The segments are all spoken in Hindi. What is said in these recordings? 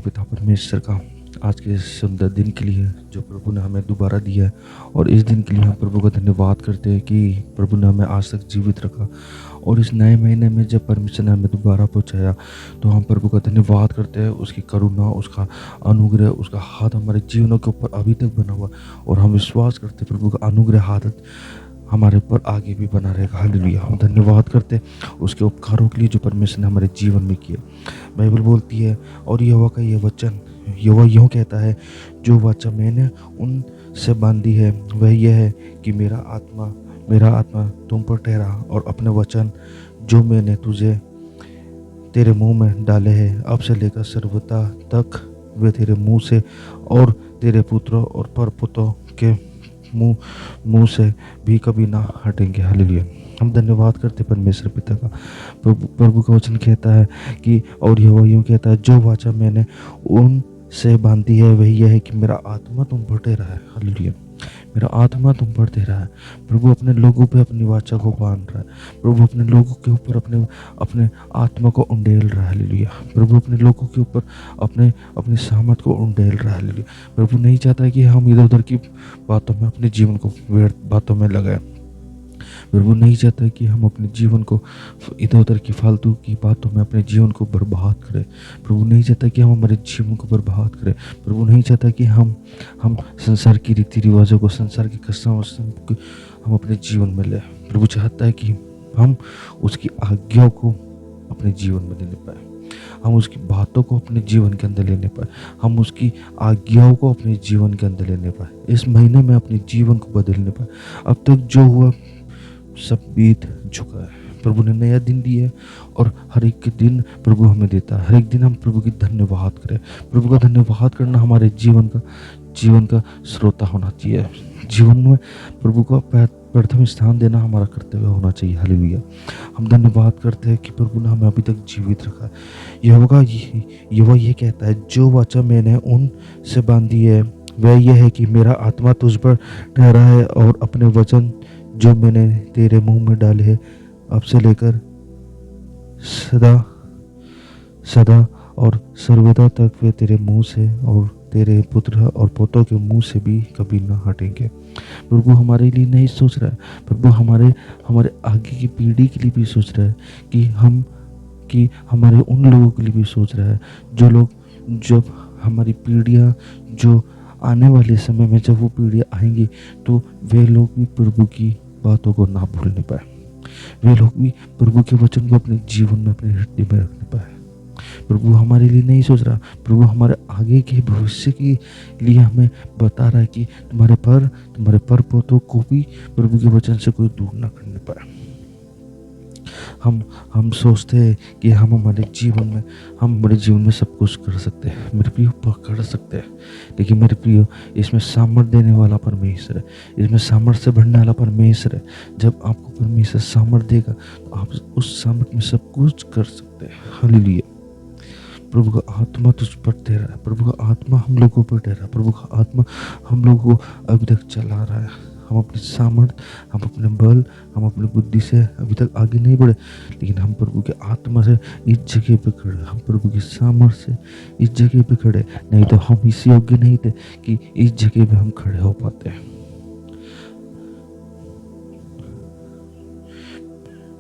पिता परमेश्वर का आज के इस सुंदर दिन के लिए जो प्रभु ने हमें दोबारा दिया है, और इस दिन के लिए हम प्रभु का धन्यवाद करते हैं कि प्रभु ने हमें आज तक जीवित रखा। और इस नए महीने में जब परमेश्वर ने हमें दोबारा पहुंचाया, तो हम प्रभु का धन्यवाद करते हैं। उसकी करुणा, उसका अनुग्रह, उसका हाथ हमारे जीवनों के ऊपर अभी तक बना हुआ, और हम विश्वास करते हैं प्रभु का अनुग्रह हाथ हमारे ऊपर आगे भी बना रहेगा। हालेलुया। हम धन्यवाद करते हैं उसके उपकारों के लिए जो परमेश्वर ने हमारे जीवन में किया। बाइबल बोलती है, और यहोवा का ये वचन, यहोवा यूँ कहता है, जो वाचा मैंने उनसे बांधी है वह यह है कि मेरा आत्मा तुम पर ठहरा, और अपने वचन जो मैंने तेरे मुंह में डाले हैं अब से लेकर सर्वदा तक वे तेरे मुंह से और तेरे पुत्रों और परपुत्रों के मुंह से भी कभी ना हटेंगे। हालेलुया। हम धन्यवाद करते परमेश्वर पिता का। प्रभु का वचन कहता है कि, और यहोवा यूँ कहता है, जो वाचा मैंने उनसे बांधी है वही यह है कि मेरा आत्मा तुम पर ठहरा है। हालेलुया। मेरा आत्मा तुम पर ठहरा है। प्रभु अपने लोगों पे अपनी वाचा को बांध रहा है। प्रभु अपने लोगों के ऊपर अपने आत्मा को उंडेल रहा है। हालेलुया। प्रभु अपने लोगों के ऊपर अपनी सामर्थ को उंडेल रहा है। हालेलुया। प्रभु नहीं चाहता कि हम इधर उधर की बातों में अपने जीवन को व्यर्थ बातों में लगाएं। प्रभु नहीं चाहता कि हम अपने जीवन को इधर उधर की फालतू की बातों में अपने जीवन को बर्बाद करें। प्रभु नहीं चाहता कि हम हमारे जीवन को बर्बाद करें। प्रभु नहीं चाहता कि हम संसार की रीति रिवाजों को, संसार की कष्टों को हम अपने जीवन में लें। प्रभु चाहता है कि हम उसकी आज्ञाओं को अपने जीवन में लेने पाए, हम उसकी बातों को अपने जीवन के अंदर लेने पाए, हम उसकी आज्ञाओं को अपने जीवन के अंदर लेने पाए, इस महीने में अपने जीवन को बदलने पाए। अब तक जो हुआ सब बीत चुका है। प्रभु ने नया दिन दिया है, और हर एक दिन प्रभु हमें देता है। हर एक दिन हम प्रभु की धन्यवाद करें। प्रभु का धन्यवाद करना हमारे जीवन का श्रोता होना चाहिए। जीवन में प्रभु को प्रथम स्थान देना हमारा कर्तव्य होना चाहिए। हालेलुया। हम धन्यवाद करते हैं कि प्रभु ने हमें अभी तक जीवित रखा है। यहोवा ये कहता है, जो वाचा मैंने उनसे बांधी है वह यह है कि मेरा आत्मा तुझ पर ठहरा है, और अपने वचन जो मैंने तेरे मुंह में डाले हैं अब से लेकर सदा और सर्वदा तक वे तेरे मुंह से और तेरे पुत्र और पोतों के मुंह से भी कभी ना हटेंगे। प्रभु हमारे लिए नहीं सोच रहा है। प्रभु हमारे आगे की पीढ़ी के लिए भी सोच रहा है, कि हमारे उन लोगों के लिए भी सोच रहा है जब हमारी पीढ़ियाँ, जो आने वाले समय में जब वो पीढ़ियाँ आएंगी, तो वे लोग भी प्रभु की बातों को ना भूलने पाए। वे लोग भी प्रभु के वचन को अपने जीवन में, अपने हृदय में रखने पाए। प्रभु हमारे लिए नहीं सोच रहा। प्रभु हमारे आगे के भविष्य के लिए हमें बता रहा है कि तुम्हारे पर पोतों को भी प्रभु के वचन से कोई दूर ना करने पाए। हम सोचते हैं कि हम हमारे जीवन में सब कुछ कर सकते हैं। मेरे प्रियो, कर सकते हैं, लेकिन मेरे प्रियो, इसमें सामर्थ्य देने वाला परमेश्वर है। इसमें सामर्थ्य से भरने वाला परमेश्वर है। जब आपको परमेश्वर सामर्थ्य देगा, तो आप उस सामर्थ्य में सब कुछ कर सकते हैं। हालेलुया। प्रभु का आत्मा तुझ पर ठहरा है। प्रभु का आत्मा हम लोगों पर ठहरा। प्रभु का आत्मा हम लोगों को अभी तक चला रहा है। हम अपने सामर्थ्य, हम अपने बल, हम अपनी बुद्धि से अभी तक आगे नहीं बढ़े, लेकिन हम प्रभु के आत्मा से इस जगह पे खड़े, हम प्रभु की सामर्थ्य से इस जगह पे खड़े। नहीं तो हम इस योग्य नहीं थे कि इस जगह पे हम खड़े हो पाते हैं।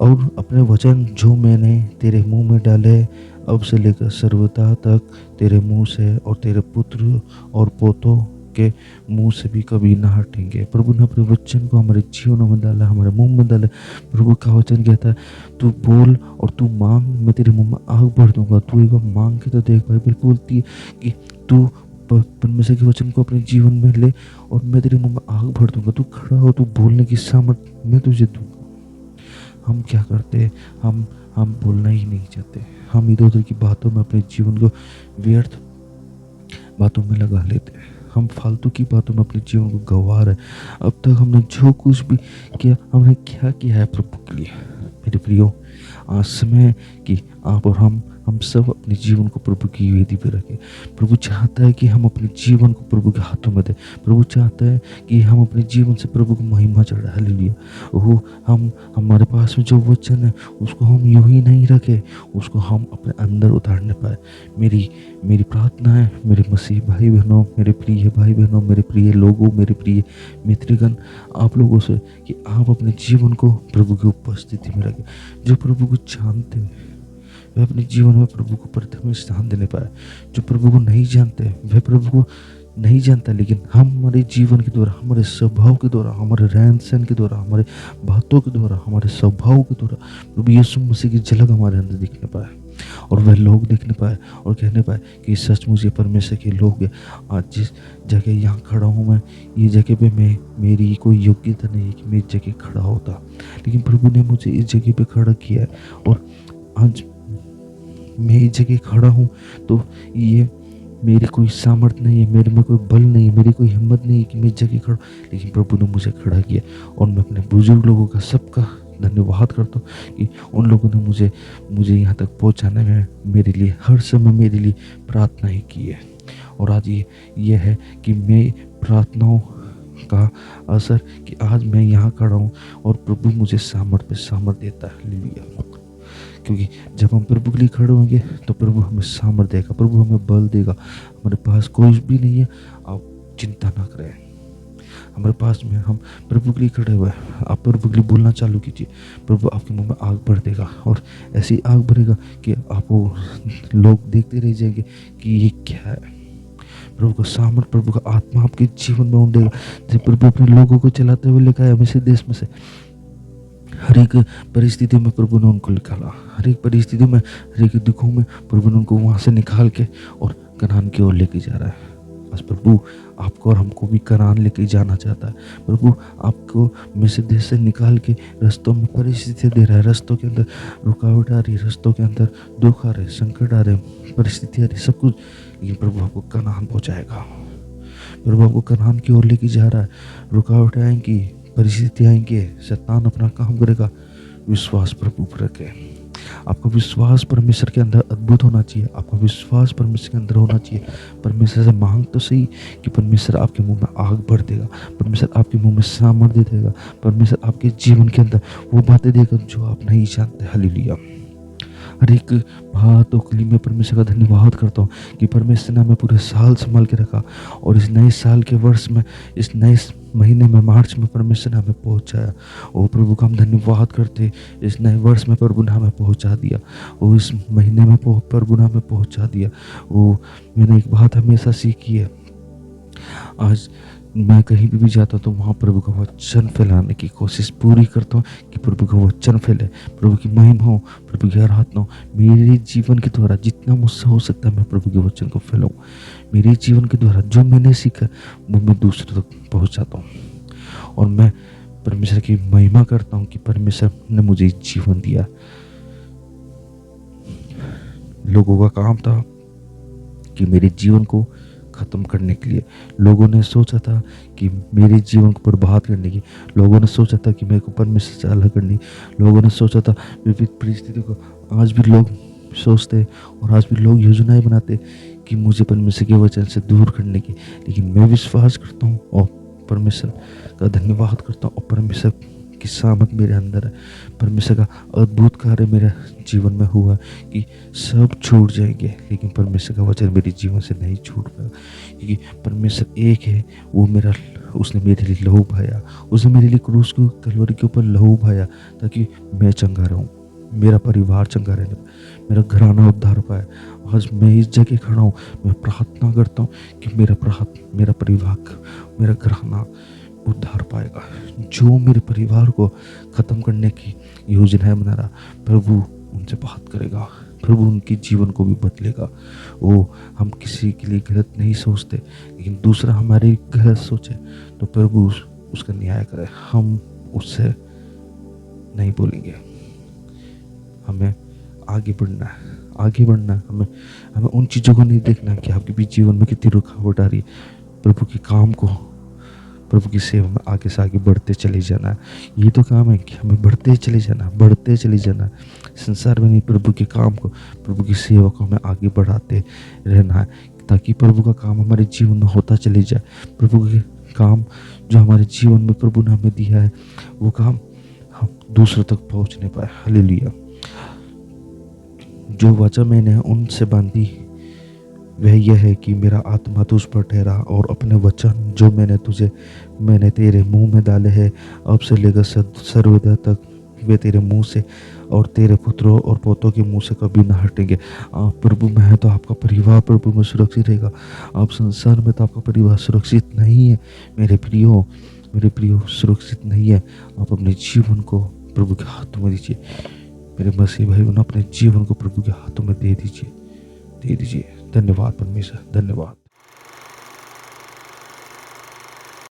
और अपने वचन जो मैंने तेरे मुंह में डाले अब से लेकर सर्वदा तक तेरे मुंह से और तेरे पुत्र और पोतों के मुंह से भी कभी ना हटेंगे। प्रभु ने अपने वचन को हमारे जीवनों में डाला, हमारे मुंह में डाला। प्रभु का वचन कहता है, तू बोल और तू मांग, मैं तेरे मुंह में आग भर दूंगा। तू एक बार मांग के तो देख। बाइबल बोलती है कि तू परमेश्वर के वचन को अपने जीवन में ले, और मैं तेरे मुंह में आग भर दूंगा। तू खड़ा हो, तू बोलने की सामर्थ्य मैं तुझे दूंगा। हम क्या करते हैं? हम बोलना ही नहीं चाहते। हम इधर उधर की बातों में अपने जीवन को व्यर्थ बातों में लगा लेते हैं। हम फालतू की बातों में अपने जीवन को गंवा रहे हैं। अब तक हमने जो कुछ भी किया, हमने क्या किया है प्रभु के लिए? मेरे प्रियो, आज समय कि आप और हम हम सब अपने जीवन को प्रभु की वेदी पे रखें। प्रभु चाहता है कि हम अपने जीवन को प्रभु के हाथों में दें। प्रभु चाहता है कि हम अपने जीवन से प्रभु को महिमा चढ़ाएं। हालेलुया। वो हम हमारे पास में जो वचन है उसको हम यूं ही नहीं रखें, उसको हम अपने अंदर उतारने पाए। मेरी मेरी प्रार्थना है मेरे मसीह भाई बहनों, मेरे प्रिय भाई बहनों, मेरे प्रिय लोगों, मेरे प्रिय मित्रगण, आप लोगों से कि आप अपने जीवन को प्रभु की उपस्थिति में रखें। जो प्रभु को जानते हैं वह अपने जीवन में प्रभु को प्रथम स्थान देने पाए। जो प्रभु को नहीं जानते वह प्रभु को नहीं जानता, लेकिन हमारे जीवन के द्वारा, हमारे स्वभाव के द्वारा, हमारे रहन सहन के द्वारा, हमारे बातों के द्वारा, हमारे स्वभाव के द्वारा प्रभु यीशु मसीह की झलक हमारे अंदर दिखने पाए और वह लोग देखने पाए और कहने पाए कि सचमुच ये परमेश्वर के लोग हैं। आज जिस जगह यहाँ खड़ा हूँ मैं, ये जगह पे मेरी कोई योग्यता नहीं है कि मैं इस जगह खड़ा होता, लेकिन प्रभु ने मुझे इस जगह पे खड़ा किया है और आज मैं इस जगह खड़ा हूँ तो ये मेरी कोई सामर्थ्य नहीं है, मेरे में कोई बल नहीं है, मेरी कोई हिम्मत नहीं है कि मैं इस जगह खड़ा, लेकिन प्रभु ने मुझे खड़ा किया। और मैं अपने बुजुर्ग लोगों का सबका धन्यवाद करता हूँ कि उन लोगों ने मुझे यहाँ तक पहुँचाने में मेरे लिए हर समय मेरे लिए प्रार्थना ही की है। और आज ये है कि मैं प्रार्थनाओं का असर कि आज मैं यहाँ खड़ा हूँ और प्रभु मुझे सामर्थ पे सामर्थ देता है। हालेलुया। क्योंकि जब हम प्रभु के लिए खड़े होंगे तो प्रभु हमें सामर्थ देगा, प्रभु हमें बल देगा। हमारे पास कोई भी नहीं है, आप चिंता ना करें। हमारे पास में हम प्रभु के लिए खड़े हुए हैं। आप प्रभु के लिए बोलना चालू कीजिए, प्रभु आपके मुंह में आग भर देगा और ऐसी आग भरेगा कि आपको लोग देखते रह जाएंगे कि ये क्या है। प्रभु का सामर्थ, प्रभु का आत्मा आपके जीवन में उमड़ेगा। जैसे प्रभु अपने लोगों को चलाते हुए लेकर आया मिस्र देश में से, हर एक परिस्थिति में प्रभु ने उनको निकाला, हर एक परिस्थिति में, हर एक दुखों में प्रभु ने उनको वहाँ से निकाल के और कनान की ओर लेके जा रहा है। बस प्रभु आपको और हमको भी कनान लेके जाना चाहता है। प्रभु आपको मिस्र देश से निकाल के रास्तों में परिस्थितियाँ दे रहा है, रास्तों के अंदर रुकावट आ रही है, रास्तों के अंदर दुख आ रहे, संकट आ रहे, परिस्थितियाँ आ रही, सब कुछ, लेकिन प्रभु आपको कनान पहुँचाएगा। प्रभु आपको कनान की ओर लेके जा रहा है। रुकावट आएंगी, परिस्थिति आएंगे, शैतान अपना काम करेगा, विश्वास प्रभु पर रखें। आपका विश्वास परमेश्वर के अंदर अद्भुत होना चाहिए, आपका विश्वास परमेश्वर के अंदर होना चाहिए। परमेश्वर से मांग तो सही कि परमेश्वर आपके मुंह में आग भर देगा, परमेश्वर आपके मुंह में सामर्थ्य देगा, परमेश्वर आपके जीवन के अंदर वो बातें देगा जो आप नहीं जानते। हालेलुया। हर एक बात और कली में परमेश्वर का धन्यवाद करता हूँ कि परमेश्वर ने हमें पूरे साल संभाल के रखा और इस नए साल के वर्ष में, इस नए महीने में, मार्च में परमेश्वर ने हमें पहुँचाया। ओ प्रभु का हम धन्यवाद करते, इस नए वर्ष में प्रभु ने हमें पहुँचा दिया, वो इस महीने में प्रभु ने हमें पहुँचा दिया। वो मैंने एक बात हमेशा सीखी है, आज मैं कहीं भी जाता हूँ तो वहाँ प्रभु का वचन फैलाने की कोशिश पूरी करता हूँ कि प्रभु का वचन फैले, प्रभु की महिमा हो, प्रभु की आराधना हो। मेरे जीवन के द्वारा जितना मुझसे हो सकता है मैं प्रभु के वचन को फैलाऊँ। मेरे जीवन के द्वारा जो मैंने सीखा वो मैं दूसरों तक पहुँचाता हूँ और मैं परमेश्वर की महिमा करता हूँ कि परमेश्वर ने मुझे जीवन दिया। लोगों का काम था कि मेरे जीवन को ख़त्म करने के लिए, लोगों ने सोचा था कि मेरे जीवन को बर्बाद करने की, लोगों ने सोचा था कि मेरे को परमेश्वर से अलग करने की, लोगों ने सोचा था विविध परिस्थितियों को। आज भी लोग सोचते और आज भी लोग योजनाएं बनाते कि मुझे परमेश्वर के वचन से दूर करने की, लेकिन मैं विश्वास करता हूँ और परमेश्वर का धन्यवाद करता हूँ और परमेश्वर की सामर्थ मेरे अंदर है। परमेश्वर का अद्भुत कार्य मेरे जीवन में हुआ कि सब छूट जाएंगे लेकिन परमेश्वर का वचन मेरे जीवन से नहीं छूट पाएगा, क्योंकि परमेश्वर एक है। वो उसने मेरे लिए लहू बहाया, उसने मेरे लिए क्रूस को कलवरी के ऊपर लहू बहाया ताकि मैं चंगा रहूं, मेरा परिवार चंगा रहने पाए, मेरा घराना उद्धार पाए। आज मैं इस जगह खड़ा हूँ, मैं प्रार्थना करता हूँ कि मेरा परिवार, मेरा घराना उद्धार पाएगा। जो मेरे परिवार को ख़त्म करने की योजनाएं बना रहा, प्रभु उनसे बात करेगा, प्रभु उनके जीवन को भी बदलेगा। वो हम किसी के लिए गलत नहीं सोचते, लेकिन दूसरा हमारे गलत सोचे तो प्रभु उसका न्याय करे। हम उससे नहीं बोलेंगे, हमें आगे बढ़ना है। हमें उन चीज़ों को नहीं देखना कि आपके भी जीवन में कितनी रुकावट आ रही है। प्रभु के काम को, प्रभु की सेवा में आगे से आगे बढ़ते चले जाना। ये तो काम है कि हमें बढ़ते चले जाना, संसार में नहीं, प्रभु के काम को, प्रभु की सेवा को हमें आगे बढ़ाते रहना है, ताकि प्रभु का काम हमारे जीवन में होता चले जाए। प्रभु के काम जो हमारे जीवन में प्रभु ने हमें दिया है, वो काम हम दूसरों तक पहुंचने पाए। हालेलुया। जो वचन मैंने उनसे बांधी वह यह है कि मेरा आत्मा तुझ पर ठहरा, और अपने वचन जो मैंने तेरे मुंह में डाले हैं, अब से लेकर सर्वदा तक वे तेरे मुंह से और तेरे पुत्रों और पोतों के मुंह से कभी ना हटेंगे। आप प्रभु में है तो आपका परिवार प्रभु में सुरक्षित रहेगा। आप संसार में तो आपका परिवार सुरक्षित नहीं है मेरे प्रियो सुरक्षित नहीं है। आप अपने जीवन को प्रभु के हाथों में दीजिए। मेरे मसीह भाई बहन, अपने जीवन को प्रभु के हाथों में दे दीजिए। धन्यवाद परमेश्वर, धन्यवाद।